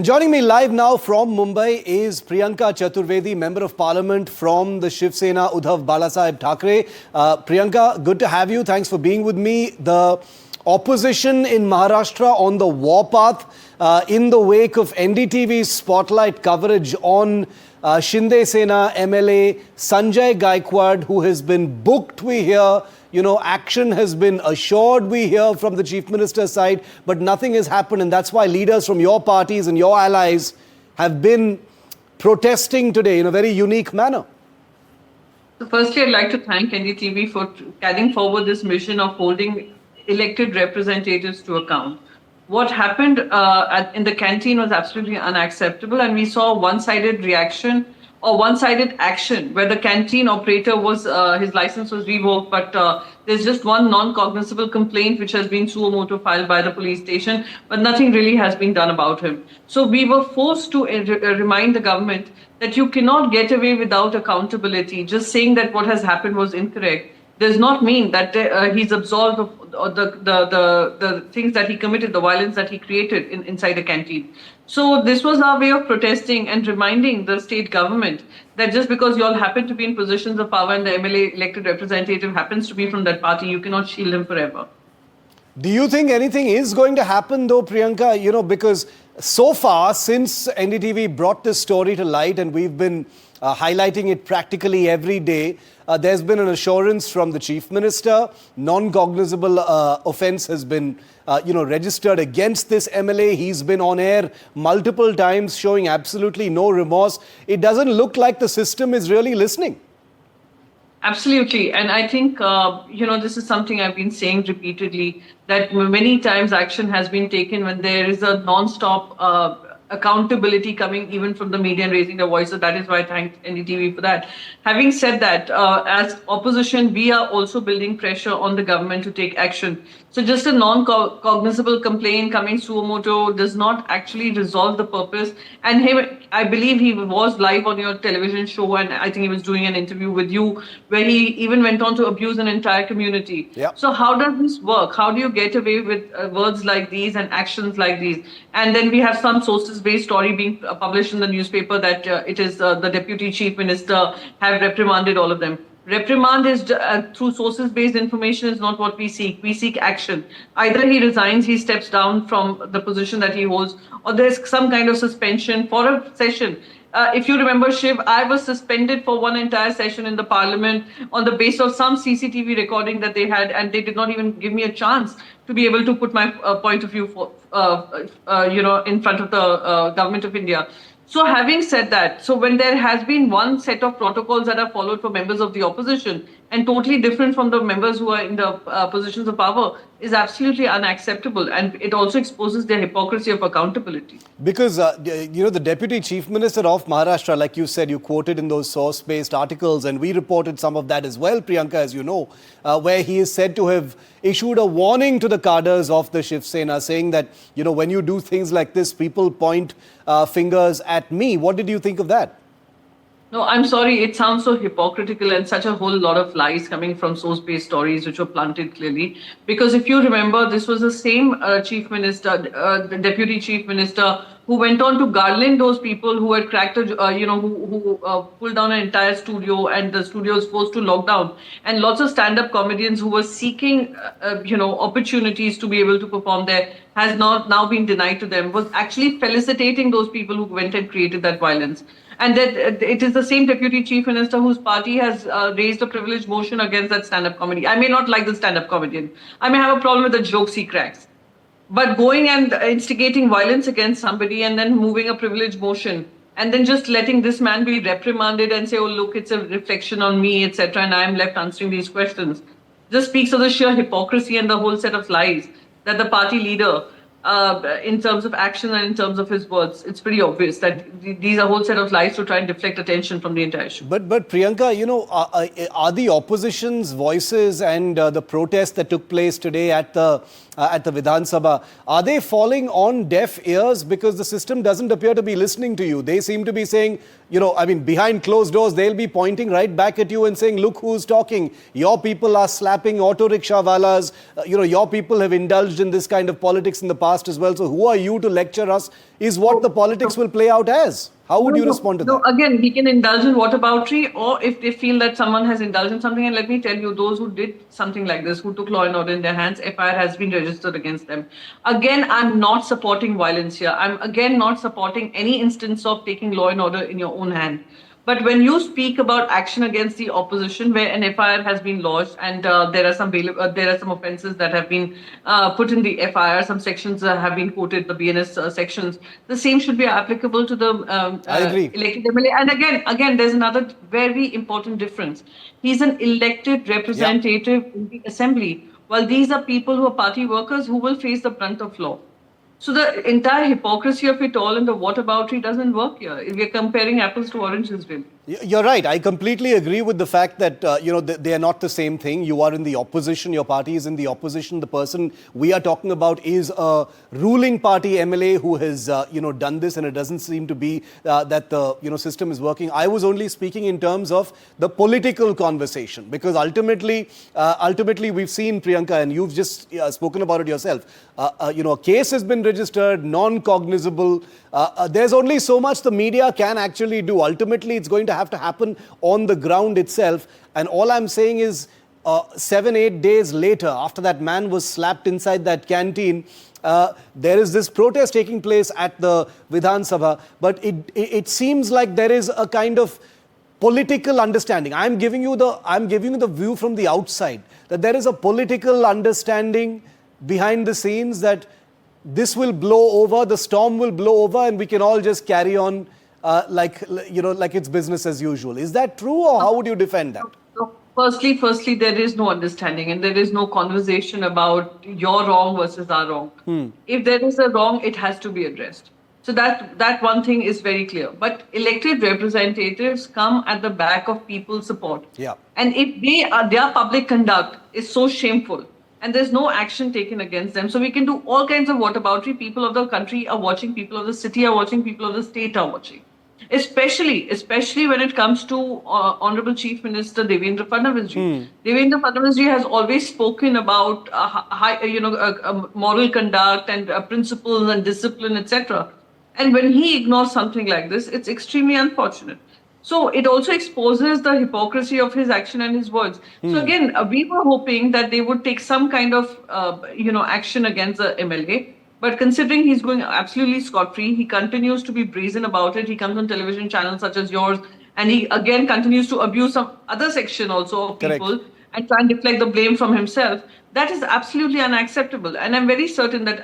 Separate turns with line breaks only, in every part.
Joining me live now from Mumbai is Priyanka Chaturvedi, Member of Parliament from the Shiv Sena, Uddhav Balasaheb Thackeray. Priyanka, good to have you. Thanks for being with me. The opposition in Maharashtra on the warpath in the wake of NDTV's spotlight coverage on Shiv Sena MLA Sanjya Gaikwad, who has been booked, we hear. Action has been assured, we hear from the Chief Minister's side, but nothing has happened. And that's why leaders from your parties and your allies have been protesting today in a very unique manner.
So firstly, I'd like to thank NDTV for carrying forward this mission of holding elected representatives to account. What happened in the canteen was absolutely unacceptable, and we saw one-sided reaction or one-sided action where the canteen operator was, his license was revoked, but there's just one non-cognizable complaint which has been suo motu filed by the police station, but nothing really has been done about him. So we were forced to remind the government that you cannot get away without accountability. Just saying that what has happened was incorrect does not mean that he's absolved of the things that he committed, the violence that he created inside a canteen. So this was our way of protesting and reminding the state government that just because you all happen to be in positions of power and the MLA elected representative happens to be from that party, you cannot shield him forever.
Do you think anything is going to happen though, Priyanka? Because so far, since NDTV brought this story to light and we've been highlighting it practically every day, there's been an assurance from the Chief Minister. Non-cognizable offence has been registered against this MLA. He's been on air multiple times showing absolutely no remorse. It doesn't look like the system is really listening.
Absolutely. And I think, this is something I've been saying repeatedly, that many times action has been taken when there is a non-stop accountability coming even from the media and raising their voices. That is why I thank NDTV for that. Having said that, as opposition, we are also building pressure on the government to take action. So just a non-cognizable complaint coming suo motu does not actually resolve the purpose. And I believe he was live on your television show, and I think he was doing an interview with you where he even went on to abuse an entire community.
Yep.
So how does this work? How do you get away with words like these and actions like these? And then we have some sources-based story being published in the newspaper that it is the Deputy Chief Minister have reprimanded all of them. Reprimand is through sources-based information is not what we seek. We seek action. Either he resigns, he steps down from the position that he holds, or there's some kind of suspension for a session. If you remember, Shiv, I was suspended for one entire session in the parliament on the basis of some CCTV recording that they had, and they did not even give me a chance to be able to put my point of view in front of the government of India. So having said that, so when there has been one set of protocols that are followed for members of the opposition and totally different from the members who are in the positions of power is absolutely unacceptable. And it also exposes their hypocrisy of accountability.
Because, the Deputy Chief Minister of Maharashtra, like you said, you quoted in those source-based articles, and we reported some of that as well, Priyanka, as you know, where he is said to have issued a warning to the cadres of the Shiv Sena, saying that, when you do things like this, people point fingers at me. What did you think of that?
No, I'm sorry. It sounds so hypocritical and such a whole lot of lies coming from source-based stories which were planted clearly. Because if you remember, this was the same Chief Minister, the Deputy Chief Minister, who went on to garland those people who had cracked, who pulled down an entire studio, and the studio was forced to lock down. And lots of stand-up comedians who were seeking, opportunities to be able to perform there has now been denied to them, was actually felicitating those people who went and created that violence. And that it is the same Deputy Chief Minister whose party has raised a privilege motion against that stand-up comedy. I may not like the stand-up comedian. I may have a problem with the jokes he cracks. But going and instigating violence against somebody and then moving a privilege motion and then just letting this man be reprimanded and say, oh, look, it's a reflection on me, etc., and I'm left answering these questions, just speaks of the sheer hypocrisy and the whole set of lies that the party leader, in terms of action and in terms of his words, it's pretty obvious that these are a whole set of lies to try and deflect attention from the entire issue.
But Priyanka, are the opposition's voices and the protests that took place today at the Vidhan Sabha, are they falling on deaf ears because the system doesn't appear to be listening to you? They seem to be saying, behind closed doors, they'll be pointing right back at you and saying, look who's talking. Your people are slapping auto rickshaw walas. Your people have indulged in this kind of politics in the past as well. So who are you to lecture us is what the politics will play out as. How would you respond to
No,
that?
again, he can indulge in whataboutery, or if they feel that someone has indulged in something, and let me tell you, those who did something like this, who took law and order in their hands, FIR has been registered against them. Again, I'm not supporting violence here. I'm again not supporting any instance of taking law and order in your own hand. But when you speak about action against the opposition, where an FIR has been lodged and there are some offences that have been put in the FIR, some sections have been quoted, the BNS sections, the same should be applicable to the
I agree.
elected MLA. And again, there's another very important difference. He's an elected representative in the assembly, while these are people who are party workers who will face the brunt of law. So the entire hypocrisy of it all and the whataboutery doesn't work here. We're comparing apples to oranges, really.
You're right. I completely agree with the fact that, they are not the same thing. You are in the opposition. Your party is in the opposition. The person we are talking about is a ruling party MLA who has, done this, and it doesn't seem to be that the, system is working. I was only speaking in terms of the political conversation, because ultimately we've seen, Priyanka, and you've just spoken about it yourself. A case has been registered, non-cognizable. There's only so much the media can actually do. Ultimately, it's going to have to happen on the ground itself. And all I'm saying is 7-8 days later, after that man was slapped inside that canteen, there is this protest taking place at the Vidhan Sabha. But it seems like there is a kind of political understanding. I'm giving you the view from the outside, that there is a political understanding behind the scenes that this will blow over, the storm will blow over, and we can all just carry on like it's business as usual. Is that true, or how would you defend that?
So firstly, there is no understanding and there is no conversation about your wrong versus our wrong. If there is a wrong, it has to be addressed. So that one thing is very clear. But elected representatives come at the back of people's support.
Yeah.
And if their public conduct is so shameful, and there's no action taken against them. So we can do all kinds of whataboutery. People of the country are watching, people of the city are watching, people of the state are watching. Especially when it comes to Honorable Chief Minister Devendra Fadnavis ji. Devendra Fadnavis ji has always spoken about moral conduct and principles and discipline, etc. And when he ignores something like this, it's extremely unfortunate. So it also exposes the hypocrisy of his action and his words. So again, we were hoping that they would take some kind of, action against the MLA. But considering he's going absolutely scot-free, he continues to be brazen about it. He comes on television channels such as yours, and he again continues to abuse some other section also of people.
Correct.
And try and deflect the blame from himself. That is absolutely unacceptable. And I'm very certain that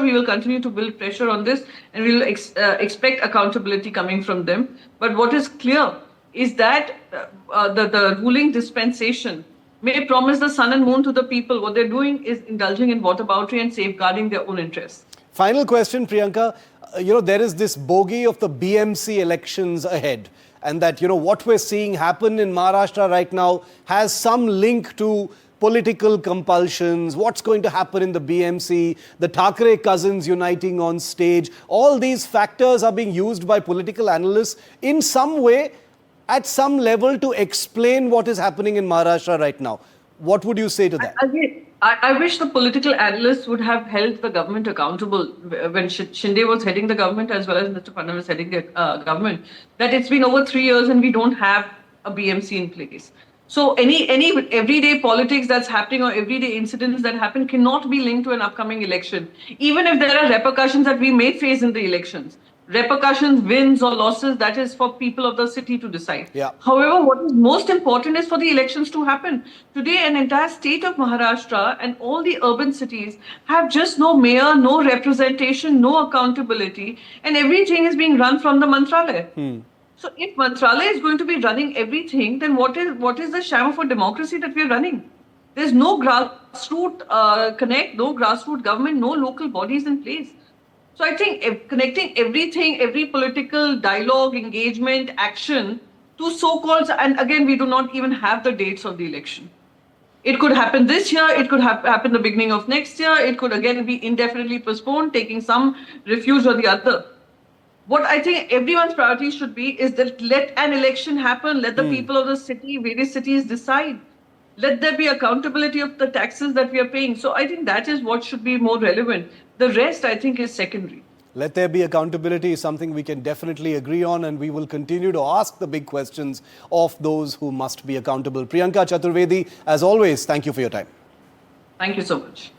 we will continue to build pressure on this, and we will expect accountability coming from them. But what is clear is that the ruling dispensation may promise the sun and moon to the people. What they're doing is indulging in whataboutery and safeguarding their own interests.
Final question, Priyanka. There is this bogey of the BMC elections ahead, and that, what we're seeing happen in Maharashtra right now has some link to political compulsions, what's going to happen in the BMC, the Thackeray cousins uniting on stage. All these factors are being used by political analysts in some way, at some level, to explain what is happening in Maharashtra right now. What would you say to that?
I wish the political analysts would have held the government accountable when Shinde was heading the government, as well as Mr. Fadnavis was heading the government, that it's been over 3 years and we don't have a BMC in place. So any everyday politics that's happening or everyday incidents that happen cannot be linked to an upcoming election, even if there are repercussions that we may face in the elections. Repercussions, wins or losses, that is for people of the city to decide.
Yeah.
However, what is most important is for the elections to happen. Today, an entire state of Maharashtra and all the urban cities have just no mayor, no representation, no accountability, and everything is being run from the Mantralaya. So if Mantralaya is going to be running everything, then what is the sham of a democracy that we are running? There's no grassroots connect, no grassroots government, no local bodies in place. So I think connecting everything, every political dialogue, engagement, action to so-called, and again, we do not even have the dates of the election. It could happen this year, it could happen the beginning of next year, it could again be indefinitely postponed, taking some refuge or the other. What I think everyone's priority should be is that let an election happen, let the people of the city, various cities decide. Let there be accountability of the taxes that we are paying. So I think that is what should be more relevant. The rest, I think, is secondary.
Let there be accountability is something we can definitely agree on, and we will continue to ask the big questions of those who must be accountable. Priyanka Chaturvedi, as always, thank you for your time.
Thank you so much.